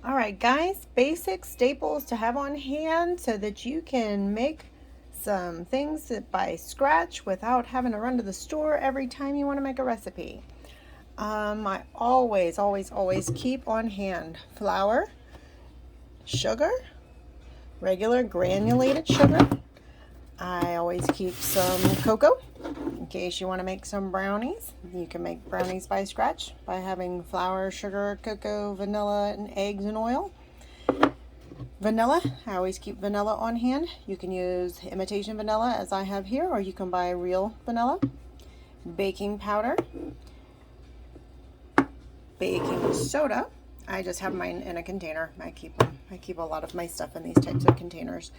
All right, guys, basic staples to have on hand so that you can make some things by scratch without having to run to the store every time you want to make a recipe. I always keep on hand flour, sugar, regular granulated sugar. I always keep some cocoa in case you want to make some brownies. You can make brownies by scratch by having flour, sugar, cocoa, vanilla, and eggs and oil. Vanilla, I always keep vanilla on hand. You can use imitation vanilla as I have here, or you can buy real vanilla. Baking powder, baking soda. I just have mine in a container. I keep a lot of my stuff in these types of containers.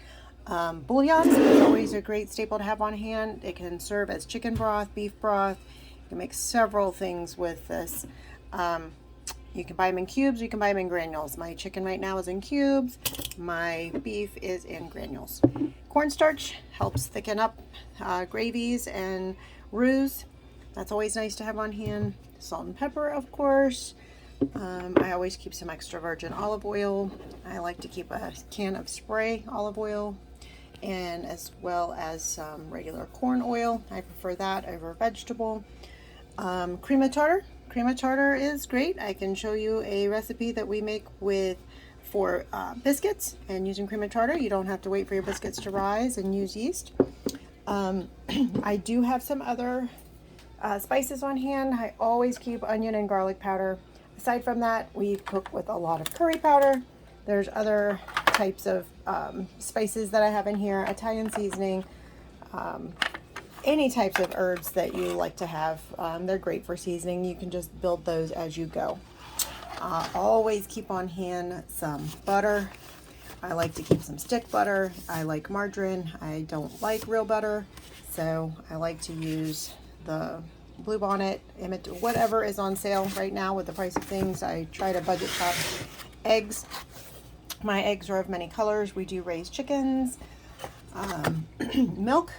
Bouillon is always a great staple to have on hand. It can serve as chicken broth, beef broth. You can make several things with this. You can buy them in cubes, you can buy them in granules. My chicken right now is in cubes. My beef is in granules. Cornstarch helps thicken up gravies and roux. That's always nice to have on hand. Salt and pepper, of course. I always keep some extra virgin olive oil. I like to keep a can of spray olive oil, and as well as some regular corn oil. I prefer that over vegetable. Cream of tartar. Cream of tartar is great. I can show you a recipe that we make for biscuits, and using cream of tartar, you don't have to wait for your biscuits to rise and use yeast. I do have some other spices on hand. I always keep onion and garlic powder. Aside from that, we cook with a lot of curry powder. There's other types of spices that I have in here, Italian seasoning, any types of herbs that you like to have. They're great for seasoning. You can just build those as you go. Always keep on hand some butter. I like to keep some stick butter. I like margarine. I don't like real butter, so I like to use the Bluebonnet, whatever is on sale right now with the price of things. I try to budget shop. Eggs. My eggs are of many colors. We do raise chickens. Milk.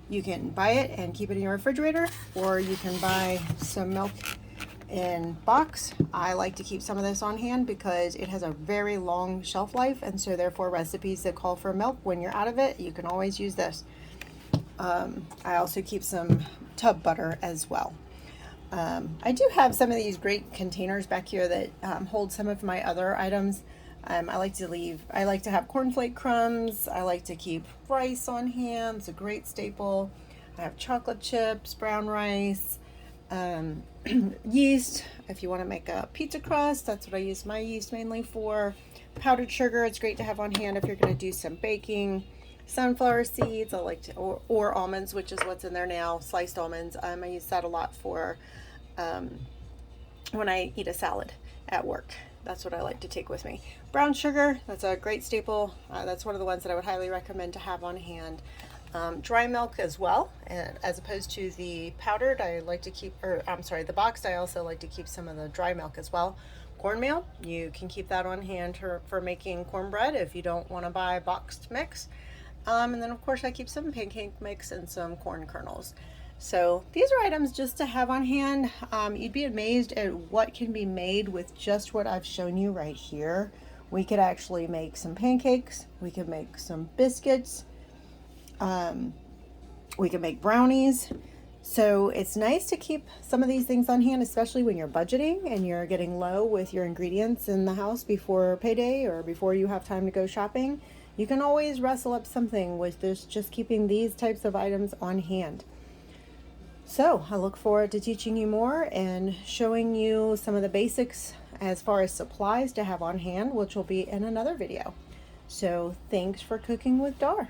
You can buy it and keep it in your refrigerator, or you can buy some milk in box. I like to keep some of this on hand because it has a very long shelf life, and so therefore recipes that call for milk, when you're out of it, you can always use this. I also keep some tub butter as well. I do have some of these great containers back here that hold some of my other items. I like to have cornflake crumbs. I like to keep rice on hand. It's a great staple. I have chocolate chips, brown rice, yeast. If you want to make a pizza crust, that's what I use my yeast mainly for. Powdered sugar, it's great to have on hand if you're going to do some baking. Sunflower seeds, I like to, or almonds, which is what's in there now, sliced almonds. I use that a lot for when I eat a salad at work. That's what I like to take with me. Brown sugar, that's a great staple. That's one of the ones that I would highly recommend to have on hand. Dry milk as well, and as opposed to the powdered, I like to keep, the boxed, I also like to keep some of the dry milk as well. Cornmeal, you can keep that on hand for making cornbread if you don't want to buy boxed mix. And then of course I keep some pancake mix and some corn kernels. So these are items just to have on hand. You'd be amazed at what can be made with just what I've shown you right here. We could actually make some pancakes. We could make some biscuits. We can make brownies. So it's nice to keep some of these things on hand, especially when you're budgeting and you're getting low with your ingredients in the house before payday or before you have time to go shopping. You can always rustle up something with just keeping these types of items on hand. So I look forward to teaching you more and showing you some of the basics as far as supplies to have on hand, which will be in another video. So thanks for cooking with Dar.